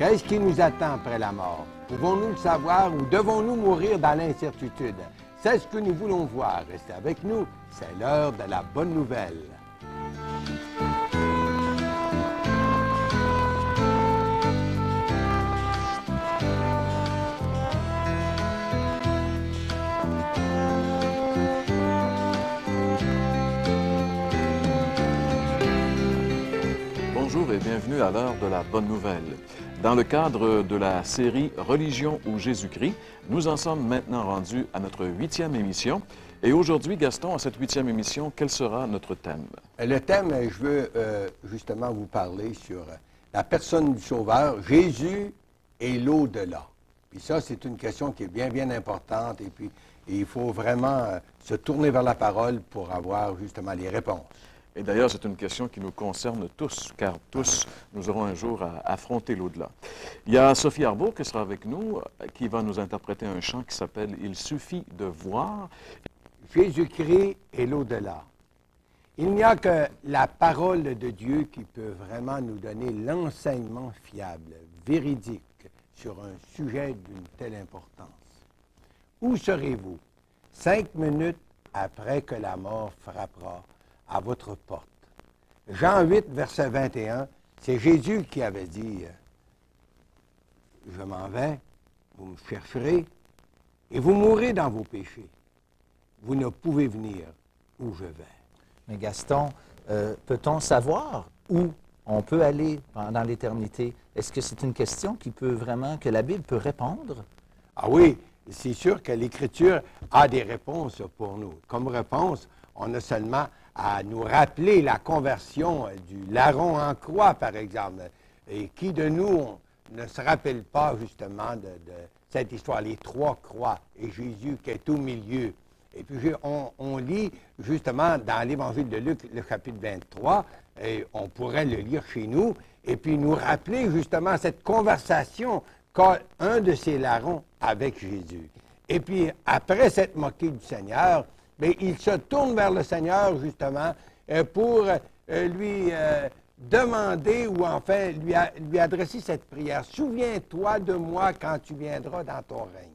Qu'est-ce qui nous attend après la mort? Pouvons-nous le savoir ou devons-nous mourir dans l'incertitude? C'est ce que nous voulons voir. Restez avec nous, c'est l'heure de la bonne nouvelle. Bonjour et bienvenue à l'heure de la bonne nouvelle. Dans le cadre de la série Religion ou Jésus-Christ, nous en sommes maintenant rendus à notre 8e émission. Et aujourd'hui, Gaston, à cette 8e émission, quel sera notre thème? Le thème, je veux justement vous parler sur la personne du Sauveur, Jésus et l'au-delà. Puis ça, c'est une question qui est bien importante et puis il faut vraiment se tourner vers la parole pour avoir justement les réponses. Et d'ailleurs, c'est une question qui nous concerne tous, car tous, nous aurons un jour à affronter l'au-delà. Il y a Sophie Arbault qui sera avec nous, qui va nous interpréter un chant qui s'appelle « Il suffit de voir ». Jésus-Christ et l'au-delà. Il n'y a que la parole de Dieu qui peut vraiment nous donner l'enseignement fiable, véridique, sur un sujet d'une telle importance. Où serez-vous 5 minutes après que la mort frappera à votre porte? Jean 8, verset 21, c'est Jésus qui avait dit « Je m'en vais, vous me chercherez, et vous mourrez dans vos péchés. Vous ne pouvez venir où je vais. » Mais Gaston, peut-on savoir où on peut aller dans l'éternité? Est-ce que c'est une question que la Bible peut répondre? Ah oui, c'est sûr que l'Écriture a des réponses pour nous. Comme réponse, on a seulement à nous rappeler la conversion du larron en croix, par exemple. Et qui de nous ne se rappelle pas justement de cette histoire, les 3 croix et Jésus qui est au milieu. Et puis on lit justement dans l'Évangile de Luc, le chapitre 23, et on pourrait le lire chez nous, et puis nous rappeler justement cette conversation qu'a un de ces larrons avec Jésus. Et puis après cette moquée du Seigneur, bien, il se tourne vers le Seigneur justement pour lui demander ou enfin lui adresser cette prière. « Souviens-toi de moi quand tu viendras dans ton règne. »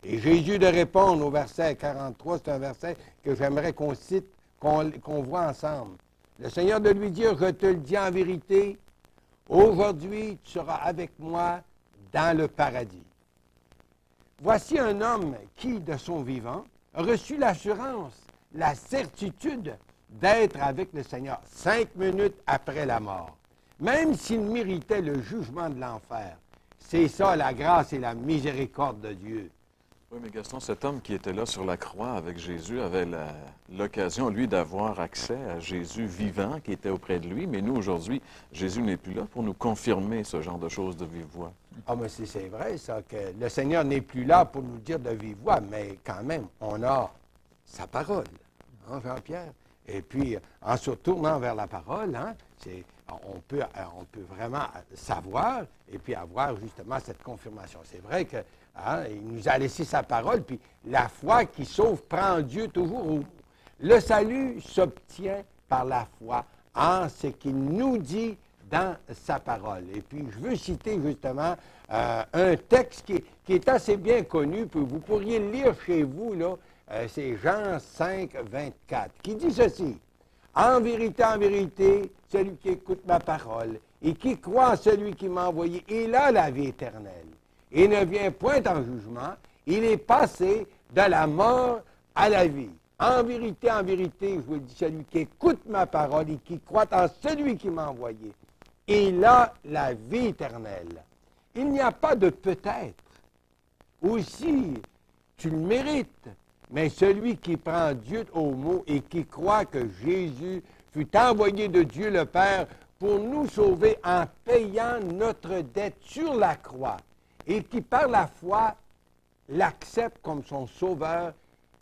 Et Jésus de répondre au verset 43, c'est un verset que j'aimerais qu'on cite, qu'on voit ensemble. Le Seigneur de lui dire, je te le dis en vérité, aujourd'hui tu seras avec moi dans le paradis. Voici un homme qui, de son vivant, a reçu l'assurance, la certitude d'être avec le Seigneur 5 minutes après la mort, même s'il méritait le jugement de l'enfer. C'est ça la grâce et la miséricorde de Dieu. Oui, mais Gaston, cet homme qui était là sur la croix avec Jésus avait l'occasion, lui, d'avoir accès à Jésus vivant qui était auprès de lui. Mais nous, aujourd'hui, Jésus n'est plus là pour nous confirmer ce genre de choses de vive voix. Ah, mais c'est vrai, ça, que le Seigneur n'est plus là pour nous dire de vive voix, mais quand même, on a sa parole, hein, Jean-Pierre? Et puis, en se tournant vers la parole, hein, on peut vraiment savoir et puis avoir justement cette confirmation. C'est vrai que il nous a laissé sa parole, puis la foi qui sauve prend Dieu toujours au bout. Le salut s'obtient par la foi en ce qu'il nous dit dans sa parole. Et puis, je veux citer justement un texte qui est assez bien connu, puis vous pourriez le lire chez vous, là. C'est Jean 5, 24, qui dit ceci. « En vérité, celui qui écoute ma parole et qui croit en celui qui m'a envoyé, il a la vie éternelle. Et ne vient point en jugement, il est passé de la mort à la vie. En vérité, je vous le dis, celui qui écoute ma parole et qui croit en celui qui m'a envoyé, il a la vie éternelle. Il n'y a pas de peut-être. Aussi, tu le mérites. Mais celui qui prend Dieu au mot et qui croit que Jésus fut envoyé de Dieu le Père pour nous sauver en payant notre dette sur la croix et qui par la foi l'accepte comme son sauveur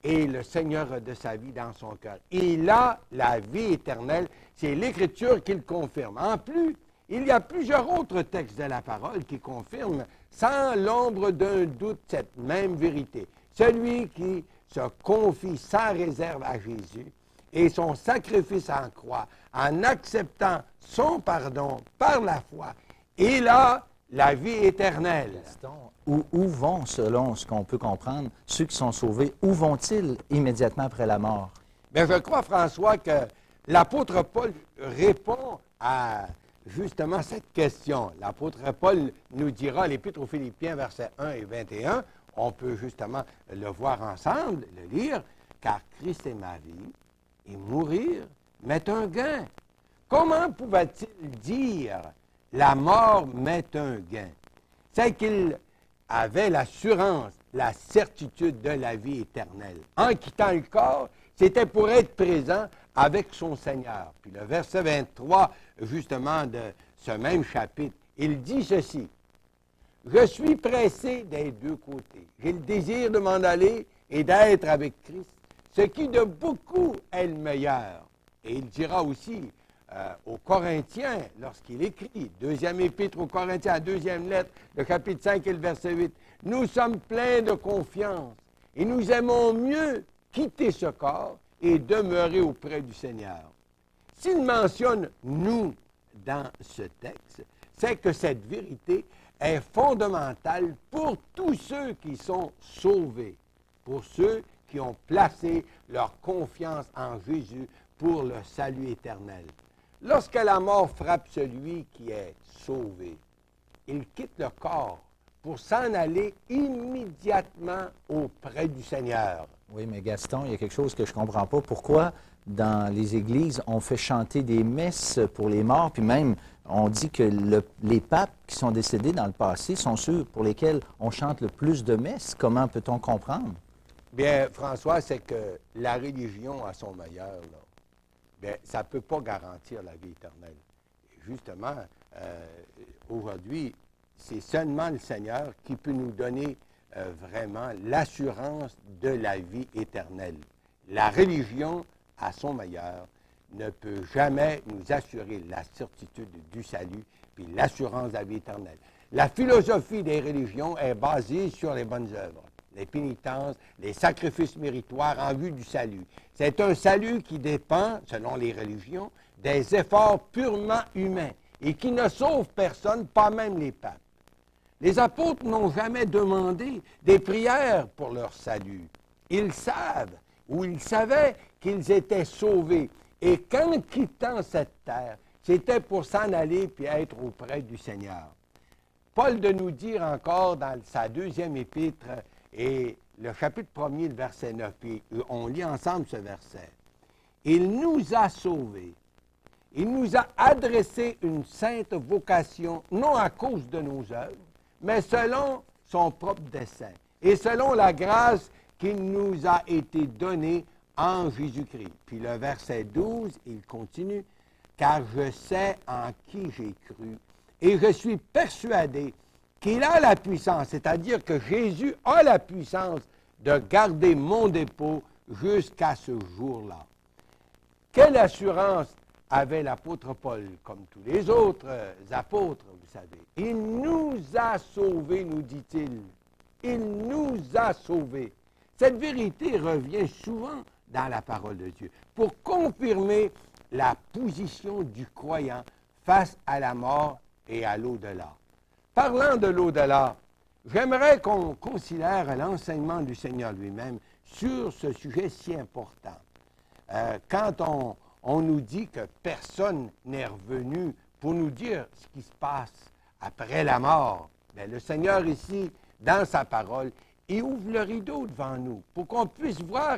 et le Seigneur de sa vie dans son cœur. Il a la vie éternelle. C'est l'Écriture qui le confirme. En plus, il y a plusieurs autres textes de la parole qui confirment sans l'ombre d'un doute cette même vérité. Celui qui se confie sans réserve à Jésus et son sacrifice en croix, en acceptant son pardon par la foi, il a la vie éternelle. Gaston, où vont, selon ce qu'on peut comprendre, ceux qui sont sauvés, où vont-ils immédiatement après la mort? Bien, je crois, François, que l'apôtre Paul répond à justement cette question. L'apôtre Paul nous dira, l'Épître aux Philippiens, versets 1 et 21, on peut justement le voir ensemble, le lire, « Car Christ est ma vie, et mourir m'est un gain. » Comment pouvait-il dire « La mort m'est un gain » ? C'est qu'il avait l'assurance, la certitude de la vie éternelle. En quittant le corps, c'était pour être présent avec son Seigneur. Puis le verset 23, justement, de ce même chapitre, il dit ceci. « Je suis pressé des deux côtés. J'ai le désir de m'en aller et d'être avec Christ, ce qui de beaucoup est le meilleur. » Et il dira aussi aux Corinthiens, lorsqu'il écrit, deuxième épître aux Corinthiens, deuxième lettre, le chapitre 5 et le verset 8, « Nous sommes pleins de confiance et nous aimons mieux quitter ce corps et demeurer auprès du Seigneur. » S'il mentionne « nous » dans ce texte, c'est que cette vérité est fondamentale pour tous ceux qui sont sauvés, pour ceux qui ont placé leur confiance en Jésus pour le salut éternel. Lorsque la mort frappe celui qui est sauvé, il quitte le corps pour s'en aller immédiatement auprès du Seigneur. Oui, mais Gaston, il y a quelque chose que je ne comprends pas. Pourquoi, dans les églises, on fait chanter des messes pour les morts, puis même, on dit que les papes qui sont décédés dans le passé sont ceux pour lesquels on chante le plus de messes. Comment peut-on comprendre? Bien, François, c'est que la religion à son meilleur, là, bien, ça ne peut pas garantir la vie éternelle. Et justement, aujourd'hui, c'est seulement le Seigneur qui peut nous donner vraiment l'assurance de la vie éternelle. La religion, à son meilleur, ne peut jamais nous assurer la certitude du salut puis l'assurance de la vie éternelle. La philosophie des religions est basée sur les bonnes œuvres, les pénitences, les sacrifices méritoires en vue du salut. C'est un salut qui dépend, selon les religions, des efforts purement humains et qui ne sauve personne, pas même les papes. Les apôtres n'ont jamais demandé des prières pour leur salut. Ils savent, ou ils savaient qu'ils étaient sauvés. Et qu'en quittant cette terre, c'était pour s'en aller puis être auprès du Seigneur. Paul de nous dire encore dans sa deuxième épître, et le chapitre 1er, le verset 9, et on lit ensemble ce verset. « Il nous a sauvés. Il nous a adressé une sainte vocation, non à cause de nos œuvres, mais selon son propre dessein, et selon la grâce qui nous a été donnée en Jésus-Christ. » Puis le verset 12, il continue, « Car je sais en qui j'ai cru, et je suis persuadé qu'il a la puissance, c'est-à-dire que Jésus a la puissance de garder mon dépôt jusqu'à ce jour-là. » Quelle assurance avait l'apôtre Paul, comme tous les autres apôtres, vous savez. Il nous a sauvés, nous dit-il. Il nous a sauvés. Cette vérité revient souvent dans la parole de Dieu pour confirmer la position du croyant face à la mort et à l'au-delà. Parlant de l'au-delà, j'aimerais qu'on considère l'enseignement du Seigneur lui-même sur ce sujet si important. Quand on nous dit que personne n'est revenu pour nous dire ce qui se passe après la mort, bien, le Seigneur ici, dans sa parole, il ouvre le rideau devant nous pour qu'on puisse voir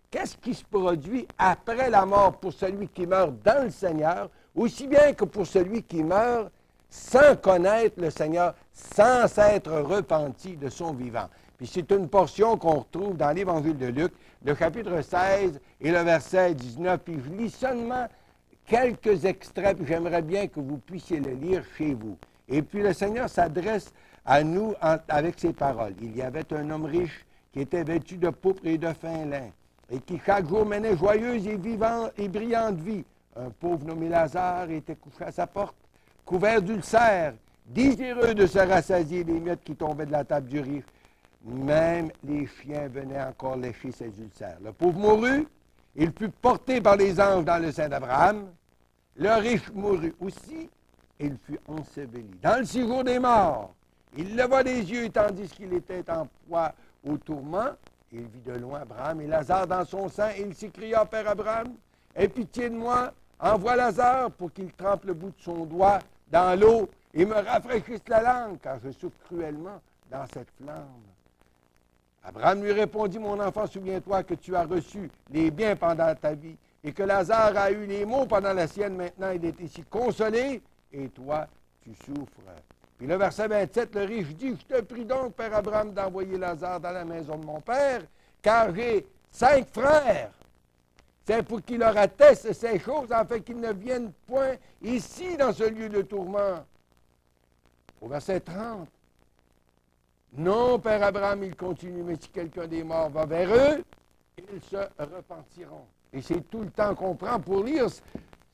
qu'est-ce qui se produit après la mort pour celui qui meurt dans le Seigneur, aussi bien que pour celui qui meurt sans connaître le Seigneur, sans s'être repenti de son vivant. Puis c'est une portion qu'on retrouve dans l'Évangile de Luc, le chapitre 16 et le verset 19. Puis je lis seulement quelques extraits, puis j'aimerais bien que vous puissiez le lire chez vous. Et puis le Seigneur s'adresse à nous avec ces paroles. Il y avait un homme riche qui était vêtu de pourpre et de fin lin, et qui chaque jour menait joyeuse et vivante et brillante vie. Un pauvre nommé Lazare était couché à sa porte, couvert d'ulcères, désireux de se rassasier des miettes qui tombaient de la table du riche. Même les chiens venaient encore lécher ses ulcères. Le pauvre mourut, il fut porté par les anges dans le sein d'Abraham. Le riche mourut aussi, il fut enseveli. Dans le séjour des morts, il leva les yeux, tandis qu'il était en proie au tourment. Il vit de loin Abraham et Lazare dans son sein, et il s'écria, Père Abraham, aie pitié de moi, envoie Lazare pour qu'il trempe le bout de son doigt dans l'eau et me rafraîchisse la langue, car je souffre cruellement dans cette flamme. Abraham lui répondit, mon enfant, souviens-toi que tu as reçu les biens pendant ta vie, et que Lazare a eu les maux pendant la sienne. Maintenant, il est ici consolé, et toi, tu souffres. Puis le verset 27, le riche dit, je te prie donc, Père Abraham, d'envoyer Lazare dans la maison de mon père, car j'ai 5 frères. C'est pour qu'il leur atteste ces choses, afin qu'ils ne viennent point ici, dans ce lieu de tourment. Au verset 30, non, Père Abraham, il continue, mais si quelqu'un des morts va vers eux, ils se repentiront. Et c'est tout le temps qu'on prend pour lire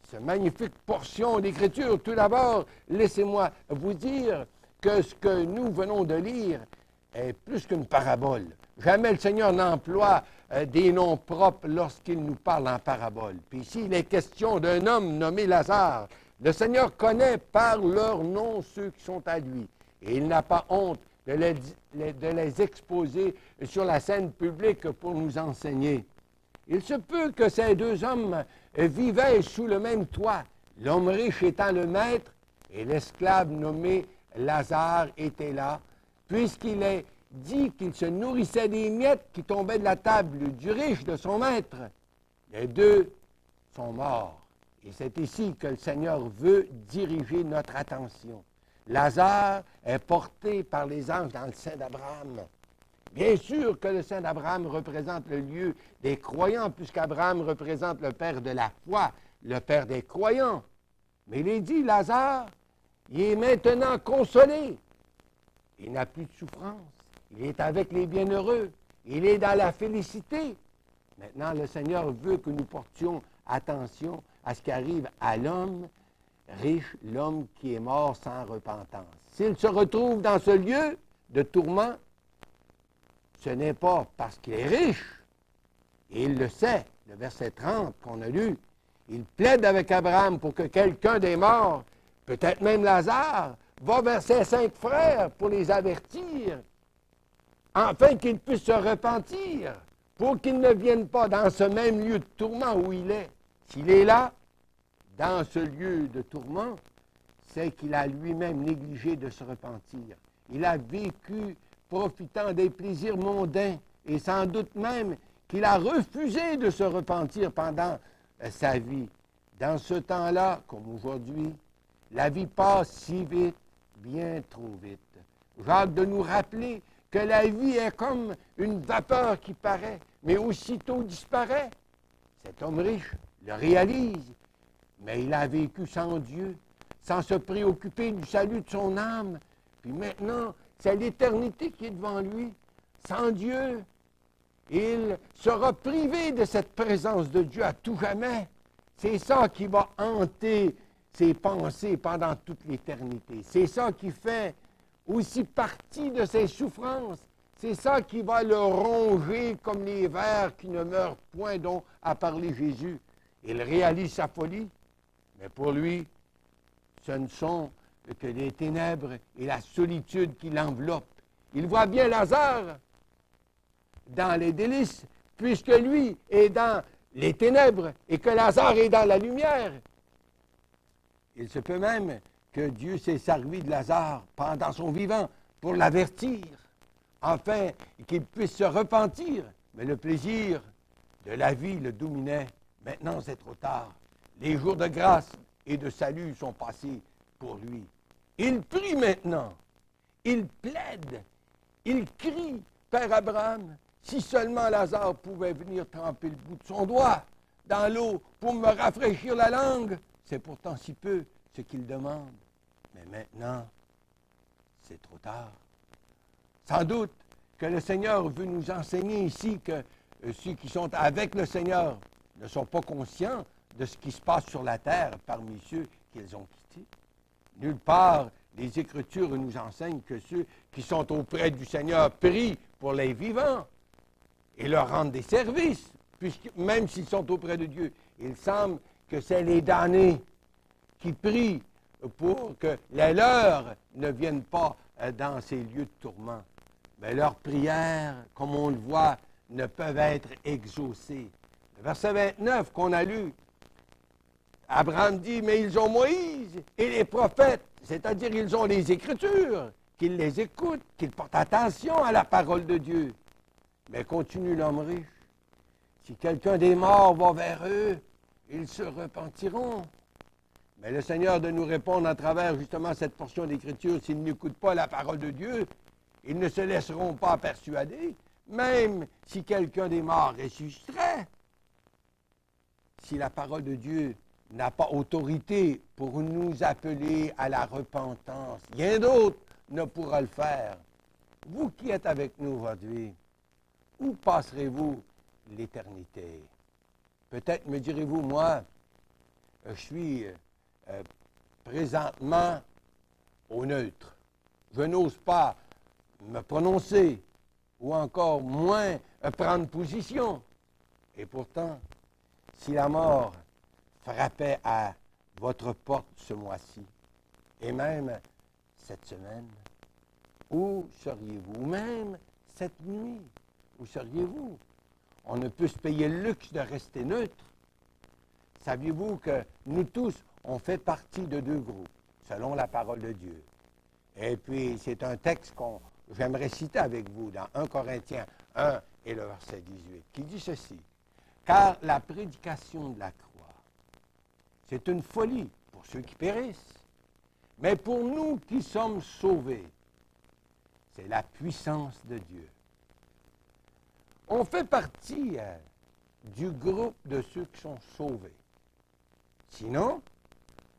cette magnifique portion d'Écriture. Tout d'abord, laissez-moi vous dire que ce que nous venons de lire est plus qu'une parabole. Jamais le Seigneur n'emploie des noms propres lorsqu'il nous parle en parabole. Puis ici, il est question d'un homme nommé Lazare. Le Seigneur connaît par leur nom ceux qui sont à lui. Et il n'a pas honte de les exposer sur la scène publique pour nous enseigner. Il se peut que ces 2 hommes vivaient sous le même toit, l'homme riche étant le maître, et l'esclave nommé Lazare était là, puisqu'il est dit qu'il se nourrissait des miettes qui tombaient de la table du riche, de son maître. Les 2 sont morts. Et c'est ici que le Seigneur veut diriger notre attention. Lazare est porté par les anges dans le sein d'Abraham. Bien sûr que le sein d'Abraham représente le lieu des croyants, puisqu'Abraham représente le père de la foi, le père des croyants. Mais il est dit, Lazare, il est maintenant consolé. Il n'a plus de souffrance. Il est avec les bienheureux. Il est dans la félicité. Maintenant, le Seigneur veut que nous portions attention à ce qui arrive à l'homme riche, l'homme qui est mort sans repentance. S'il se retrouve dans ce lieu de tourment, ce n'est pas parce qu'il est riche, et il le sait, le verset 30 qu'on a lu, il plaide avec Abraham pour que quelqu'un des morts, peut-être même Lazare, va vers ses 5 frères pour les avertir, afin qu'ils puissent se repentir, pour qu'ils ne viennent pas dans ce même lieu de tourment où il est. S'il est là, dans ce lieu de tourment, c'est qu'il a lui-même négligé de se repentir. Il a vécu profitant des plaisirs mondains et sans doute même qu'il a refusé de se repentir pendant sa vie. Dans ce temps-là, comme aujourd'hui, la vie passe si vite, bien trop vite. Jacques de nous rappeler que la vie est comme une vapeur qui paraît, mais aussitôt disparaît. Cet homme riche le réalise, mais il a vécu sans Dieu, sans se préoccuper du salut de son âme. Puis maintenant, c'est l'éternité qui est devant lui. Sans Dieu, il sera privé de cette présence de Dieu à tout jamais. C'est ça qui va hanter ses pensées pendant toute l'éternité. C'est ça qui fait aussi partie de ses souffrances. C'est ça qui va le ronger comme les vers qui ne meurent point, dont a parlé Jésus. Il réalise sa folie, mais pour lui, ce ne sont que les ténèbres et la solitude qui l'enveloppent. Il voit bien Lazare dans les délices, puisque lui est dans les ténèbres et que Lazare est dans la lumière. Il se peut même que Dieu s'est servi de Lazare pendant son vivant pour l'avertir, afin qu'il puisse se repentir. Mais le plaisir de la vie le dominait. Maintenant, c'est trop tard. Les jours de grâce et de salut sont passés pour lui. Il prie maintenant. Il plaide. Il crie, Père Abraham, si seulement Lazare pouvait venir tremper le bout de son doigt dans l'eau pour me rafraîchir la langue. C'est pourtant si peu ce qu'il demande. Mais maintenant, c'est trop tard. Sans doute que le Seigneur veut nous enseigner ici que ceux qui sont avec le Seigneur ne sont pas conscients de ce qui se passe sur la terre parmi ceux qu'ils ont quittés. Nulle part, les Écritures nous enseignent que ceux qui sont auprès du Seigneur prient pour les vivants et leur rendent des services, puisque même s'ils sont auprès de Dieu. Il semble que c'est les damnés qui prient pour que les leurs ne viennent pas dans ces lieux de tourment. Mais leurs prières, comme on le voit, ne peuvent être exaucées. Le verset 29 qu'on a lu, Abraham dit, mais ils ont Moïse et les prophètes, c'est-à-dire ils ont les Écritures, qu'ils les écoutent, qu'ils portent attention à la parole de Dieu. Mais continue l'homme riche. Si quelqu'un des morts va vers eux, ils se repentiront. Mais le Seigneur de nous répondre à travers justement cette portion d'Écriture, s'ils n'écoutent pas la parole de Dieu, ils ne se laisseront pas persuader, même si quelqu'un des morts ressusciterait. Si la parole de Dieu n'a pas autorité pour nous appeler à la repentance, rien d'autre ne pourra le faire. Vous qui êtes avec nous aujourd'hui, où passerez-vous l'éternité? Peut-être me direz-vous, moi, je suis présentement au neutre. Je n'ose pas me prononcer ou encore moins prendre position. Et pourtant, si la mort frappait à votre porte ce mois-ci, et même cette semaine, où seriez-vous? Même cette nuit, où seriez-vous? On ne peut se payer le luxe de rester neutre. Saviez-vous que nous tous, on fait partie de deux groupes, selon la parole de Dieu? Et puis, c'est un texte que j'aimerais citer avec vous dans 1 Corinthiens 1 et le verset 18, qui dit ceci. « Car la prédication de la croix, c'est une folie pour ceux qui périssent, mais pour nous qui sommes sauvés, c'est la puissance de Dieu. » On fait partie du groupe de ceux qui sont sauvés. Sinon,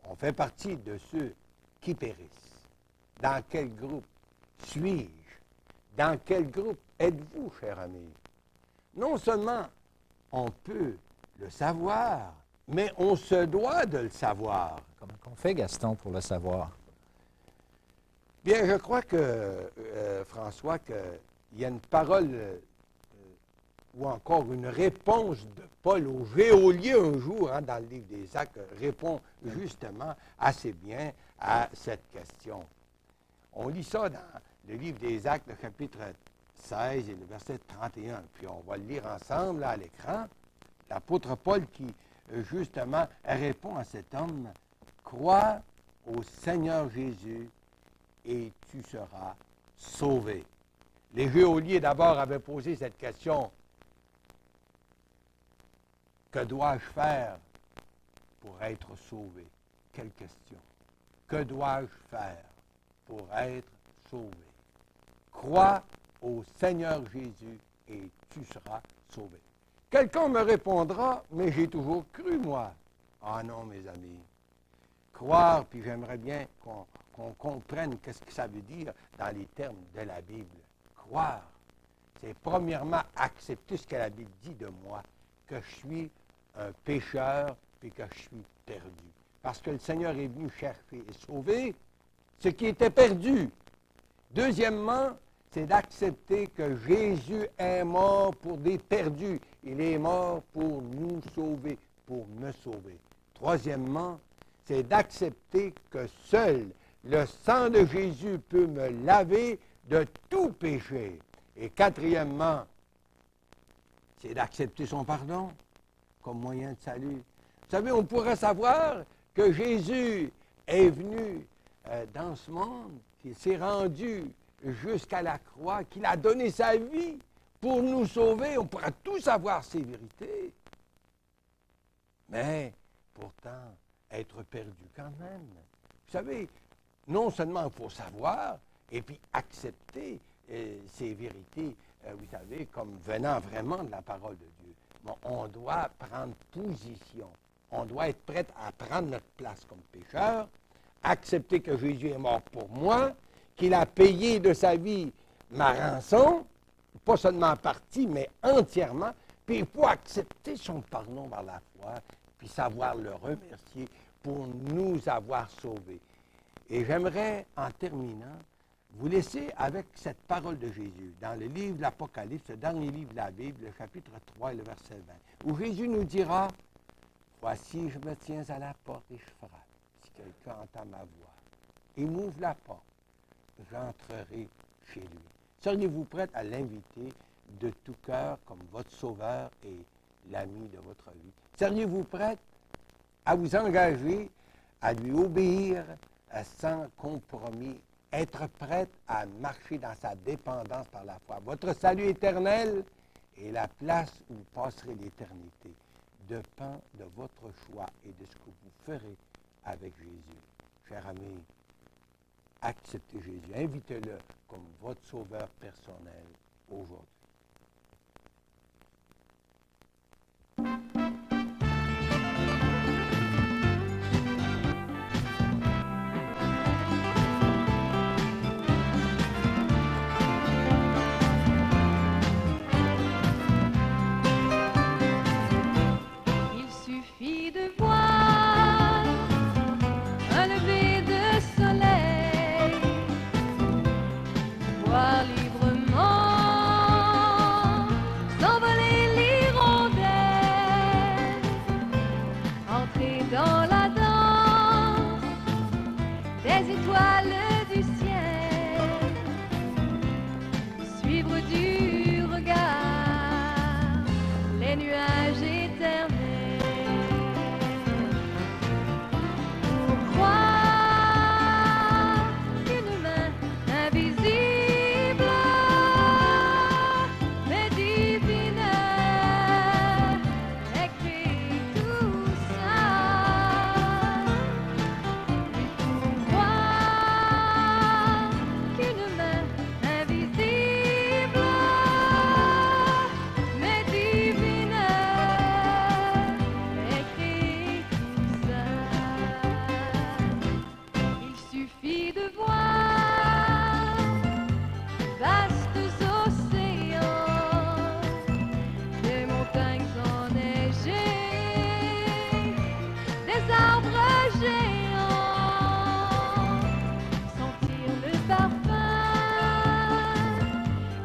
on fait partie de ceux qui périssent. Dans quel groupe suis-je? Dans quel groupe êtes-vous, cher ami? Non seulement on peut le savoir, mais on se doit de le savoir. Comment on fait, Gaston, pour le savoir? Bien, je crois que, François, qu'il y a une parole ou encore une réponse de Paul au geôlier un jour, dans le livre des Actes, répond justement assez bien à cette question. On lit ça dans le livre des Actes, le chapitre 16 et le verset 31, puis on va le lire ensemble là, à l'écran. L'apôtre Paul qui, justement, répond à cet homme, « Crois au Seigneur Jésus et tu seras sauvé. » Les geôliers, d'abord, avaient posé cette question, « Que dois-je faire pour être sauvé? » Quelle question. Que dois-je faire pour être sauvé? Crois au Seigneur Jésus et tu seras sauvé. Quelqu'un me répondra, mais j'ai toujours cru, moi. Ah non, mes amis. Croire, puis j'aimerais bien qu'on comprenne qu'est-ce que ça veut dire dans les termes de la Bible. Croire, c'est premièrement accepter ce que la Bible dit de moi, que je suis un pécheur et que je suis perdu. Parce que le Seigneur est venu chercher et sauver ce qui était perdu. Deuxièmement, c'est d'accepter que Jésus est mort pour des perdus. Il est mort pour nous sauver, pour me sauver. Troisièmement, c'est d'accepter que seul le sang de Jésus peut me laver de tout péché. Et quatrièmement, c'est d'accepter son pardon comme moyen de salut. Vous savez, on pourrait savoir que Jésus est venu dans ce monde, qu'il s'est rendu jusqu'à la croix, qu'il a donné sa vie pour nous sauver. On pourra tous savoir ces vérités. Mais, pourtant, être perdu quand même. Vous savez, non seulement il faut savoir, et puis accepter ces vérités, vous savez, comme venant vraiment de la parole de Dieu. Bon, on doit prendre position. On doit être prêt à prendre notre place comme pécheur, accepter que Jésus est mort pour moi, qu'il a payé de sa vie ma rançon, pas seulement en partie, mais entièrement, puis il faut accepter son pardon par la foi, puis savoir le remercier pour nous avoir sauvés. Et j'aimerais, en terminant, vous laisser avec cette parole de Jésus, dans le livre de l'Apocalypse, le dernier livre de la Bible, le chapitre 3 et le verset 20, où Jésus nous dira, « Voici, je me tiens à la porte et je frappe. Si quelqu'un entend ma voix et m'ouvre la porte, j'entrerai chez lui. Seriez-vous prête à l'inviter de tout cœur comme votre sauveur et l'ami de votre vie? Seriez-vous prête à vous engager, à lui obéir sans compromis, être prête à marcher dans sa dépendance par la foi? Votre salut éternel et la place où vous passerez l'éternité dépend de votre choix et de ce que vous ferez avec Jésus. Cher ami, acceptez Jésus, invitez-le comme votre sauveur personnel aujourd'hui. Il suffit de voir un lever de soleil, voir librement s'envoler l'hirondelle, entrer dans la danse des étoiles du ciel, suivre du regard les nuages éternels. Pour croire qu'une main invisible mais divine ait créé tout ça. Et pour croire qu'une main invisible mais divine ait créé tout ça. Il suffit de voir vastes océans, des montagnes enneigées, des arbres géants, sentir le parfum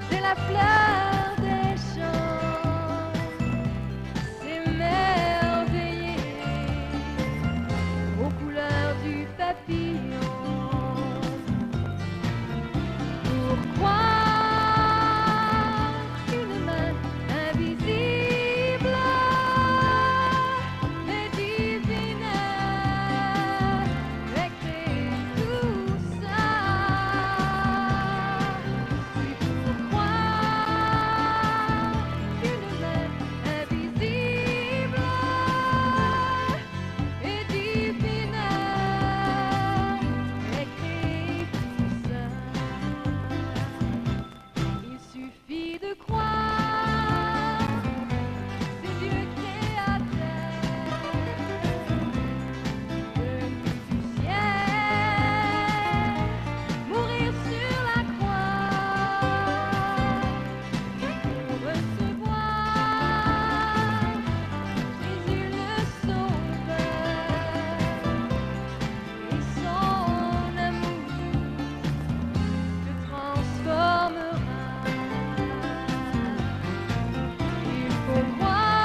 de la fleur des champs, s'émerveiller aux couleurs du papillon. Pour croire qu'une main invisible mais divine ait créé tout ça. Oui, pour croire qu'une main invisible et divine ait créé tout ça. Il suffit de croire, c'est Dieu créateur, venu du ciel, mourir sur la croix, pour recevoir Jésus le Sauveur et son amour te transformera. Il faut croire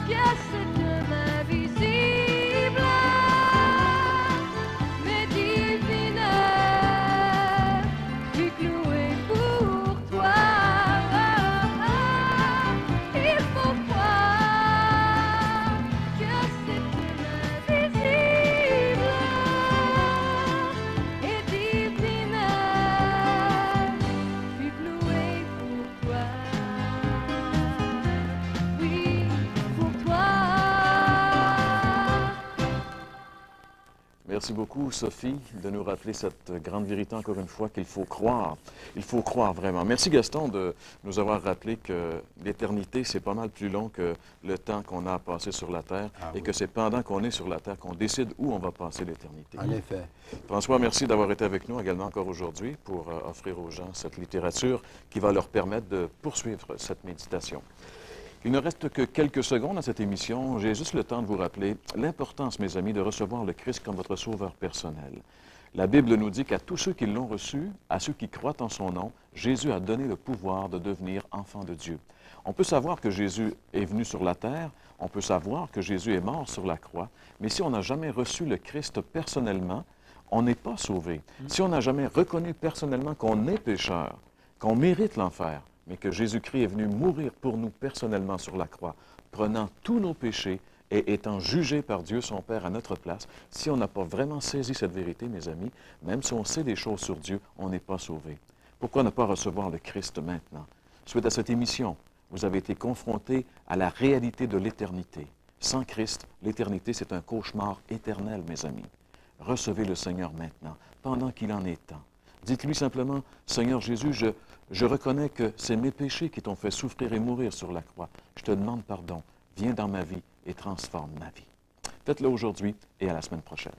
que cette main invisible mais divine fut clouée pour toi. Il faut croire que cette main invisible et divine fut clouée pour toi. Oui, pour toi. Merci beaucoup, Sophie, de nous rappeler cette grande vérité encore une fois qu'il faut croire. Il faut croire vraiment. Merci, Gaston, de nous avoir rappelé que l'éternité, c'est pas mal plus long que le temps qu'on a à passer sur la terre et que c'est pendant qu'on est sur la terre qu'on décide où on va passer l'éternité. En effet. François, merci d'avoir été avec nous également encore aujourd'hui pour offrir aux gens cette littérature qui va leur permettre de poursuivre cette méditation. Il ne reste que quelques secondes à cette émission. J'ai juste le temps de vous rappeler l'importance, mes amis, de recevoir le Christ comme votre sauveur personnel. La Bible nous dit qu'à tous ceux qui l'ont reçu, à ceux qui croient en son nom, Jésus a donné le pouvoir de devenir enfants de Dieu. On peut savoir que Jésus est venu sur la terre, on peut savoir que Jésus est mort sur la croix, mais si on n'a jamais reçu le Christ personnellement, on n'est pas sauvé. Si on n'a jamais reconnu personnellement qu'on est pécheur, qu'on mérite l'enfer, mais que Jésus-Christ est venu mourir pour nous personnellement sur la croix, prenant tous nos péchés et étant jugé par Dieu son Père à notre place, si on n'a pas vraiment saisi cette vérité, mes amis, même si on sait des choses sur Dieu, on n'est pas sauvé. Pourquoi ne pas recevoir le Christ maintenant? Suite à cette émission, vous avez été confrontés à la réalité de l'éternité. Sans Christ, l'éternité, c'est un cauchemar éternel, mes amis. Recevez le Seigneur maintenant, pendant qu'il en est temps. Dites-lui simplement, Seigneur Jésus, je reconnais que c'est mes péchés qui t'ont fait souffrir et mourir sur la croix. Je te demande pardon. Viens dans ma vie et transforme ma vie. Faites-le aujourd'hui et à la semaine prochaine.